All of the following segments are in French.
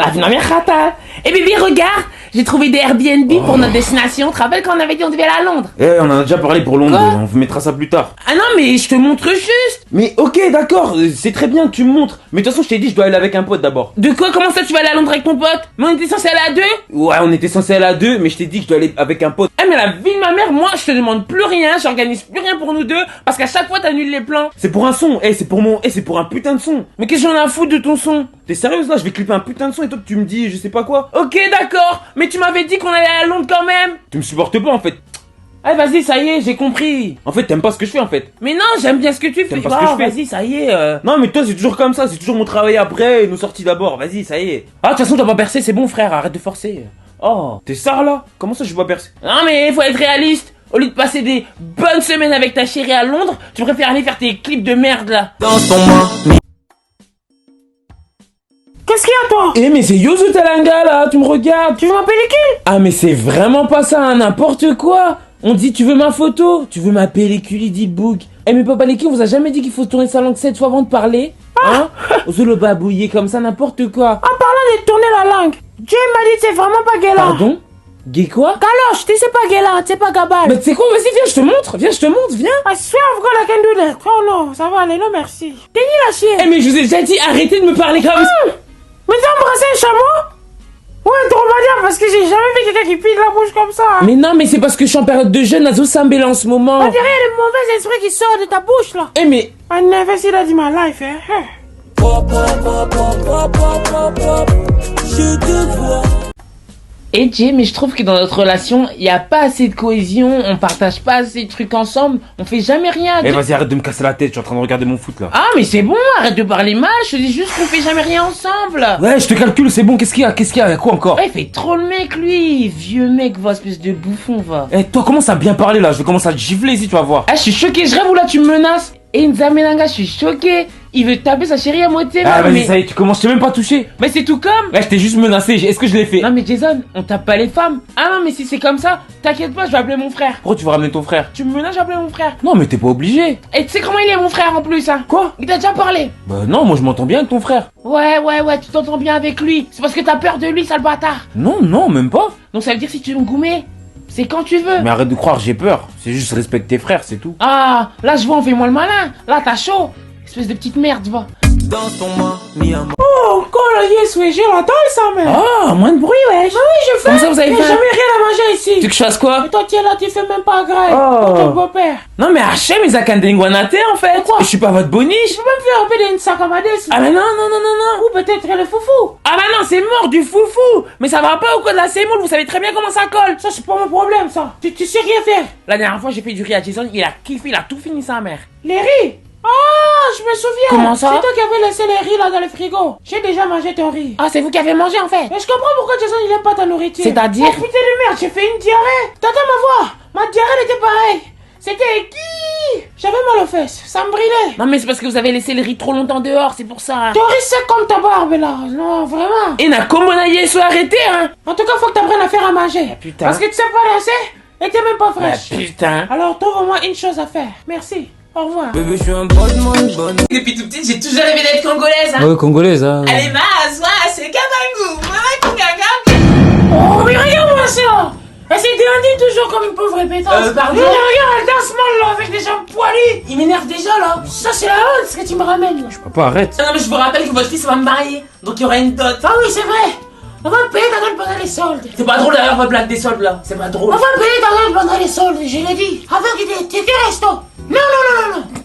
La vie de ma mère rata. Eh bébé, regarde, j'ai trouvé des Airbnb pour notre destination. Tu te rappelles quand on avait dit on devait aller à Londres? Eh, on en a déjà parlé pour Londres, Quoi? on vous mettra ça plus tard. Ah non, mais je te montre juste. Mais ok, d'accord, c'est très bien que tu me montres. Mais de toute façon, je t'ai dit, je dois aller avec un pote d'abord. De quoi? Comment ça tu vas aller à Londres avec ton pote? Mais on était censé aller à deux? Ouais, on était censé aller à deux, mais je t'ai dit que je dois aller avec un pote. Eh mais la vie de ma mère, moi je te demande plus rien, j'organise plus rien pour nous deux, parce qu'à chaque fois t'annules les plans. C'est pour un son, c'est pour mon, c'est pour un putain de son. Mais qu'est-ce que j'en ai à foutre de ton son? T'es sérieuse là? Je vais clipper un putain de son et toi tu me dis, je sais pas quoi. Ok d'accord, mais tu m'avais dit qu'on allait à Londres quand même. Tu me supportes pas en fait. Allez vas-y, ça y est, j'ai compris. En fait, t'aimes pas ce que je fais en fait. Mais non, j'aime bien ce que tu fais. T'aimes pas ce que je fais. Vas-y, ça y est. Non, mais toi, c'est toujours comme ça, c'est toujours mon travail après et nos sorties d'abord. Vas-y, ça y est. Ah, de toute façon, t'as pas percé, c'est bon frère, arrête de forcer. Oh, t'es ça là? Comment ça, je vais pas percer? Non mais faut être réaliste. Au lieu de passer des bonnes semaines avec ta chérie à Londres, tu préfères aller faire tes clips de merde là. Dans ton main. Qu'est-ce qu'il y a toi? Eh, mais c'est Yosu Talanga là, tu me regardes. Tu veux ma pellicule? Ah, mais c'est vraiment pas ça, hein, n'importe quoi. On dit, tu veux ma photo? Tu veux ma pellicule, il dit Book. Eh, mais Papa Leki, on vous a jamais dit qu'il faut tourner sa langue 7 fois avant de parler? Hein? Ose le babouiller comme ça, n'importe quoi. En parlant de tourner la langue, Dieu m'a dit que c'est vraiment pas gay là. Pardon? Gay quoi? Galoche, tu sais pas gay là, tu sais pas gabal. Bah, tu sais quoi, vas-y, viens, je te montre, viens, I swear I've got I can do that. Oh non, ça va aller, non merci. T'es ni la chienne. Eh, mais je vous ai déjà dit, arrêtez de me parler comme ça. Mais t'as embrassé un chameau? Ouais, trop pas dire parce que j'ai jamais vu quelqu'un qui pille la bouche comme ça. Mais non, mais c'est parce que je suis en période de jeûne à Zosambela en ce moment. On dirait le mauvais esprit qui sort de ta bouche là. Eh, mais... I never see that in my life, eh. Et Jay, mais je trouve que dans notre relation, il y a pas assez de cohésion, on partage pas assez de trucs ensemble, on fait jamais rien. Eh, vas-y, arrête de me casser la tête, je suis en train de regarder mon foot là. Ah, mais c'est bon, arrête de parler mal, je te dis juste qu'on fait jamais rien ensemble. Ouais, je te calcule, c'est bon, qu'est-ce qu'il y a? Qu'est-ce qu'il y a? Quoi encore? Ouais, il fait trop le mec lui, vieux mec, va, espèce de bouffon, va. Eh, toi, commence à bien parler là, je vais commencer à te gifler ici, tu vas voir. Ah, je suis choqué, je rêve ou là tu me menaces. Et Nzamenanga, je suis choqué. Il veut taper sa chérie à moitié là. Ah, vas-y, mais... ça y est, tu commences, je t'ai même pas touché. Mais c'est tout comme. Ouais, je t'ai juste menacé, est-ce que je l'ai fait? Non mais Jason, on tape pas les femmes. Ah non mais si c'est comme ça, t'inquiète pas, je vais appeler mon frère. Pourquoi tu veux ramener ton frère? Tu me menaces, je vais appeler mon frère. Non, mais t'es pas obligé. Et tu sais comment il est mon frère en plus hein? Quoi? Il t'a déjà parlé. Bah non, moi je m'entends bien avec ton frère. Ouais, tu t'entends bien avec lui. C'est parce que t'as peur de lui, sale bâtard. Non, même pas. Donc ça veut dire si tu veux me goumer, c'est quand tu veux. Mais arrête de croire, j'ai peur. C'est juste respecte tes frères, c'est tout. Ah, là je vois, on fait moi le malin. Là t'as chaud. Espèce de petite merde, va. Dans ton main, mi amour. Oh, encore la yes, ouais, j'ai la taille, ça, mec. Ah, moins de bruit, wesh. Ah oui, je fais. Comme ça, vous avez J'ai fait. jamais rien à manger ici. Tu veux que je fasse quoi? Et toi, tu es là, tu fais même pas grave. Oh. Pour ton beau-père. Non, mais Hachem, ils a Kandengwanate en fait. Pourquoi? Et je suis pas votre boniche. Je peux même faire un peu d'une sacamade. Ah, mais non. Ou peut-être le foufou. Ah, bah non, c'est mort du foufou. Mais ça va pas au quoi de la sémoule, vous savez très bien comment ça colle. Ça, c'est pas mon problème, ça. Tu sais rien faire. La dernière fois, j'ai fait du riz à Jason, il a kiffé, il a tout fini sa mère. Les riz. Ah, je me souviens. Comment ça? C'est toi qui avais laissé les riz là dans le frigo. J'ai déjà mangé ton riz. Ah, c'est vous qui avez mangé en fait. Mais je comprends pourquoi Jason il aime pas ta nourriture. C'est-à-dire? Oh putain de merde, j'ai fait une diarrhée. T'entends ma voix? Ma diarrhée était pareille. C'était qui? J'avais mal aux fesses, ça me brûlait. Non, mais c'est parce que vous avez laissé le riz trop longtemps dehors, c'est pour ça. Ton riz sec comme ta barbe là. Non, vraiment. Et n'a comment soit arrêté, hein. En tout cas, faut que t'apprennes à faire à manger. Putain. Parce que tu sais pas danser et t'es même pas Ah, fraîche. putain. Alors, trouve-moi une chose à faire. Merci. Au revoir. Bébé, je suis un bonne. Depuis tout petit, j'ai toujours rêvé d'être congolaise. Hein. Ouais, congolaise, hein. Allez, c'est Kabangu. Oh, mais regarde-moi ça. Elle s'est déhandée toujours comme une pauvre répétence. Pardon? Regarde, elle danse mal là, avec des jambes poilues. Il m'énerve déjà là. Ça, c'est la honte, ce que tu me ramènes là. Papa, arrête. Non, mais je vous rappelle que votre fils va me marier. Donc il y aura une dot. Ah oui, c'est vrai. On va payer ta dot pendant les soldes. C'est pas drôle d'ailleurs, on va blague des soldes là. C'est pas drôle. On va payer ta dot pendant les soldes, je l'ai dit. Avec des tickets resto. Non.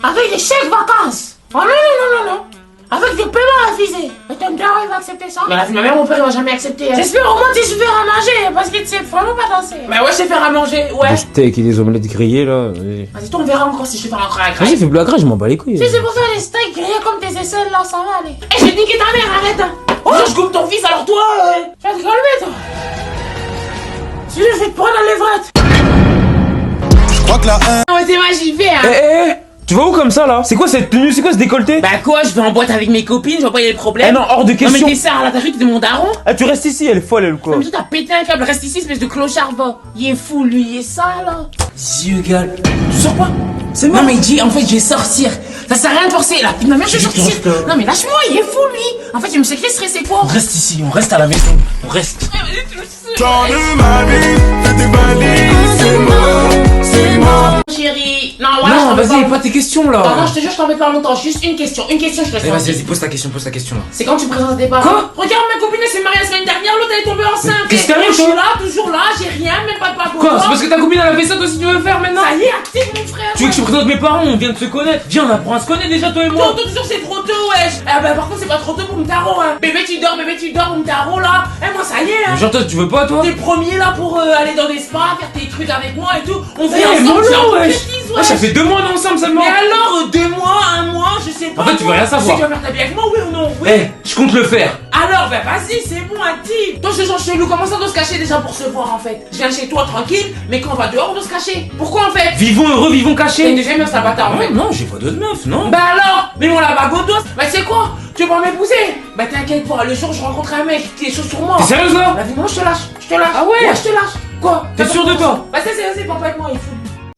Avec des chèques vacances. Oh non. Avec des paiements refusés. Et ton daron, il va accepter ça? Mais la fille de ma mère, mon père, il va jamais accepter. Hein. J'espère au moins que tu sais faire à manger, parce que tu sais vraiment pas danser. Mais ouais, je sais faire à manger, ouais. Des steaks et des omelettes grillées, là. Vas-y, toi, on verra encore si je sais faire encore à Vas-y, graille. fais plus la grâce, je m'en bats les couilles. Si c'est pour faire des steaks grillés comme tes aisselles là, ça va aller. Eh, j'ai niqué ta mère, arrête hein. Oh, je coupe ton fils, alors toi, tu vas te calmer, toi. Si je vais te prendre la levrette. Je crois que la haine. Non, mais c'est moi, j'y vais, hein. Eh, tu vas où comme ça là? C'est quoi cette tenue? C'est quoi ce décolleté? Bah quoi, je vais en boîte avec mes copines, je vois pas y a le problème. Eh non, hors de Non question. mais t'es ça, là, t'as cru que t'es mon daron? Ah, tu restes ici, elle est folle, elle ou quoi? Non mais toi t'as pété un câble, reste ici, espèce de clochard, va. Il est fou, lui, il est ça, là. Yeux gars. Tu sors pas? C'est bon. Non mais dis, en fait, je vais sortir. Ça sert à rien de forcer, la fille de ma mère, je vais sortir. Non mais lâche-moi, il est fou lui. En fait, je me séquestrer, c'est quoi? On reste ici, on reste à la maison. On reste. Sors de ma vie, fais tes valises, c'est mort, c'est mort. Chérie, non, voilà, Non, je t'en vas-y, fais pas tes questions là. Non, je te jure, je t'en fais pas longtemps. Juste une question, je te laisse. Allez, vas-y, pose ta question là. C'est quand tu présentes tes parents? Quoi? Regarde, ma copine, elle s'est mariée la semaine dernière, l'autre elle est tombée enceinte. Qu'est-ce qui t'arrive, Je suis toi? là, toujours là, j'ai rien, même pas de papa. Quoi? C'est parce que ta copine elle a fait ça, toi aussi tu veux faire maintenant? Ça y est, active mon frère. Tu veux que je présente mes parents? On vient de se connaître. Viens, on apprend à se connaître déjà, toi et moi. Non, toujours c'est trop tôt, wesh. Ah bah par contre c'est pas trop tôt pour me taro, hein. Bébé tu dors, pour me taro là. Eh moi ça y est, hein. Genre, toi, tu veux pas, toi? T'es le premier là pour aller dans des spas, faire tes trucs avec moi et tout. On fait Eh, ensemble, mollo, c'est un peu wesh. bêtise, Ouais, ça fait 2 mois ensemble seulement. Mais alors, 2 mois, 1 mois, je sais pas. En fait, tu veux moi. rien savoir. Tu vas faire ta vie avec moi, oui ou non? Oui. Eh, je compte le faire. Alors, bah vas-y, c'est bon, active. Toi, ce genre chelou, comment ça on doit se cacher déjà pour se voir en fait? Je viens chez toi tranquille, mais quand on va dehors, on doit se cacher. Pourquoi en fait? Vivons heureux, vivons T'es une cachés. deuxième meuf, ça bâtard en fait. Non, j'ai pas d'autres meufs, non. Bah alors, mais on la bague au dos. Bah c'est quoi? Tu veux pas m'épouser? Bah t'inquiète pas, le jour où je rencontre un mec qui est chaud sur moi. T'es sérieuse là? Bah dis-moi, je te lâche. Ah ouais? Je te lâche. Quoi? T'es sûr de toi? Bah vas-y, papa avec moi, il est fou.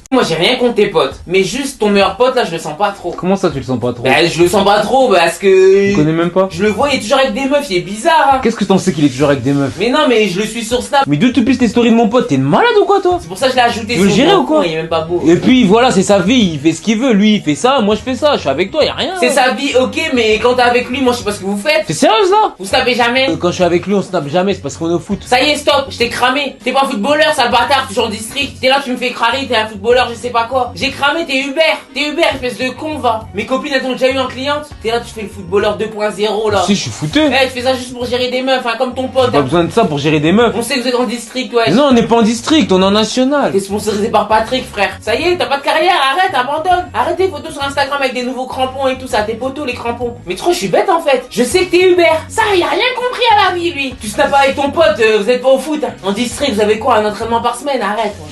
Moi j'ai rien contre tes potes, mais juste ton meilleur pote là, je le sens pas trop. Comment ça, tu le sens pas trop? Bah je le sens pas trop parce que. Tu connais même pas? Je le vois, il est toujours avec des meufs, il est bizarre. Hein. Qu'est-ce que t'en sais qu'il est toujours avec des meufs? Mais non, mais je le suis sur Snap. Mais d'où tu pistes tes stories de mon pote? T'es une malade ou quoi, toi? C'est pour ça que je l'ai ajouté. Tu veux le sur gérer mon ou quoi? compte, il est même pas beau. Et puis voilà, c'est sa vie, il fait ce qu'il veut. Lui, il fait ça, moi je fais ça. Je suis avec toi, y a rien. C'est sa vie, ok, mais quand t'es avec lui, moi je sais pas ce que vous faites. T'es sérieuse là? Vous snapez jamais. Quand je suis avec lui, on snap jamais, c'est parce qu'on est au foot. Ça y est, stop, je t'ai cramé. T'es pas footballeur, sale bâtard, toujours en district. T'es là, tu me fais cramer, t'es un footballeur, je sais pas quoi. J'ai cramé, t'es Uber, espèce de con, va. Mes copines, elles t'ont déjà eu en cliente. T'es là, tu fais le footballeur 2.0 là. Si, je suis fouteux. Eh, tu fais ça juste pour gérer des meufs, hein, comme ton pote. Pas Hein. besoin de ça pour gérer des meufs. On sait que vous êtes en district, ouais. Mais non, on n'est pas en district, on est en national. T'es sponsorisé par Patrick, frère. Ça y est, t'as pas de carrière, arrête, abandonne. Arrête tes photos sur Instagram avec des nouveaux crampons et tout ça, tes potos, les crampons. Mais trop, je suis bête en fait. Je sais que t'es Uber. Ça, il a rien compris à la vie, lui. Tu snaps pas avec ton pote, vous êtes pas au foot. Hein. En district, vous avez quoi, un entraînement par semaine? Arrête, moi.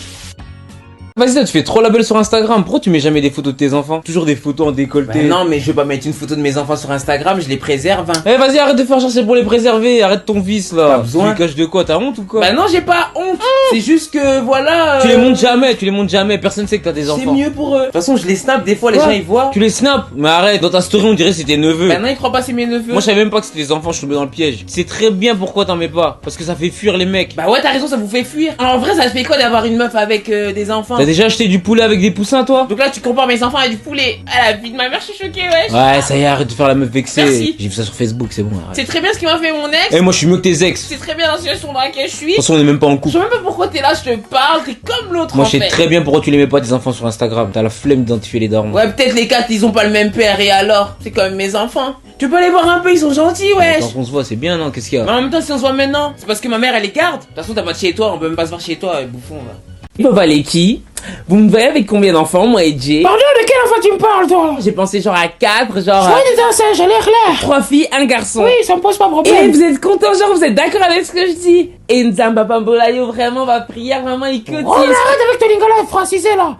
Vas-y, là, tu fais trop la belle sur Instagram. Pourquoi tu mets jamais des photos de tes enfants? Toujours des photos en décolleté. Bah non, mais je vais pas mettre une photo de mes enfants sur Instagram, je les préserve. Hein. Eh, vas-y, arrête de faire chercher pour les préserver. Arrête ton vice là. Pas besoin. Tu les caches de quoi? T'as honte ou quoi? Bah non, j'ai pas honte. C'est juste que voilà. Tu les montres jamais. Personne sait que t'as des C'est enfants. mieux pour eux. De toute façon, je les snap, des fois les Quoi? gens ils voient. Tu les snaps? Mais arrête, dans ta story on dirait que c'est tes neveux. Bah non, ils croient pas c'est mes neveux. Moi je savais même pas que c'était des enfants, je suis tombé dans le piège. C'est très bien pourquoi t'en mets pas. Parce que ça fait fuir les mecs. Bah ouais, t'as raison, ça vous fait fuir. En vrai, ça se fait quoi d'avoir une meuf avec des enfants? T'as déjà acheté du poulet avec des poussins toi? Donc là, tu compares mes enfants à du poulet. À la vie de ma mère, je suis choquée, wesh. Ouais, ça y est, arrête de faire la meuf vexée. Merci. J'ai vu ça sur Facebook, c'est bon, arrête. C'est très bien ce qui m'a fait mon ex. Eh, moi je suis mieux que tes ex. De C'est très bien la situation dans laquelle je suis. toute façon, on est même pas en Je couple. sais même pas pourquoi t'es là, je te parle, t'es comme l'autre Moi en je sais fait. très bien pourquoi tu les mets pas tes enfants sur Instagram. T'as la flemme d'identifier les darons. Ouais, peut-être les quatre, ils ont pas le même père et alors c'est quand même mes enfants. Tu peux les voir un peu, ils sont gentils, wesh. Quand on se voit, c'est bien, non? Qu'est-ce qu'il y Mais a? en même temps, si on se voit maintenant, c'est parce que ma mère elle les garde. De toute façon, t'as pas de chez toi, on peut même pas se voir chez toi, bouffon là. Papa Leki, vous me voyez avec combien d'enfants, moi et Jay? Pardon, de quel enfant tu me parles, toi? J'ai pensé genre à 4, genre Ouais, des anciens, j'ai l'air clair. 3 filles, un garçon. Oui, ça me pose pas de Et problème. vous êtes content, genre vous êtes d'accord avec ce que je dis? Et Nzamba Pambolayo, vraiment, ma prière, maman, il Oh, mais arrête avec ton lingala francisé là.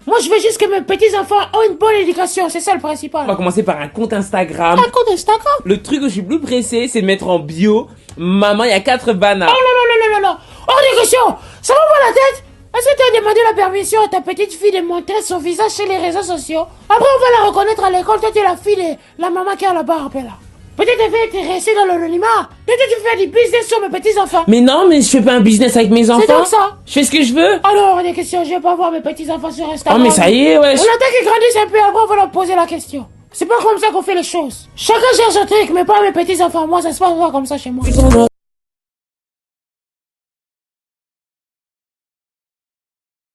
Moi, je veux juste que mes petits-enfants ont une bonne éducation, c'est ça le On va principal. commencer par un compte Instagram. Un compte Instagram? Le truc où je suis plus pressé, c'est de mettre en bio, maman, il y a 4 bananes. Oh là là là là là là. Hors de question. Ça va pas la tête? Est-ce que tu as demandé la permission à ta petite fille de montrer son visage sur les réseaux sociaux? Après, on va la reconnaître à l'école. Toi, tu es la fille de la maman qui a la barbe là. Peut-être elle va être restée dans l'anonymat. Peut-être tu fais du business sur mes petits-enfants. Mais non, mais je fais pas un business avec mes enfants. C'est donc ça. Je fais ce que je veux. Alors, hors de question, je vais pas voir mes petits-enfants sur Oh, Instagram. mais ça y est, wesh. On attend qu'ils grandissent un peu, après on va leur poser la question. C'est pas comme ça qu'on fait les choses. Chacun gère son truc, mais pas mes petits-enfants. Moi, ça se passe pas comme ça chez moi.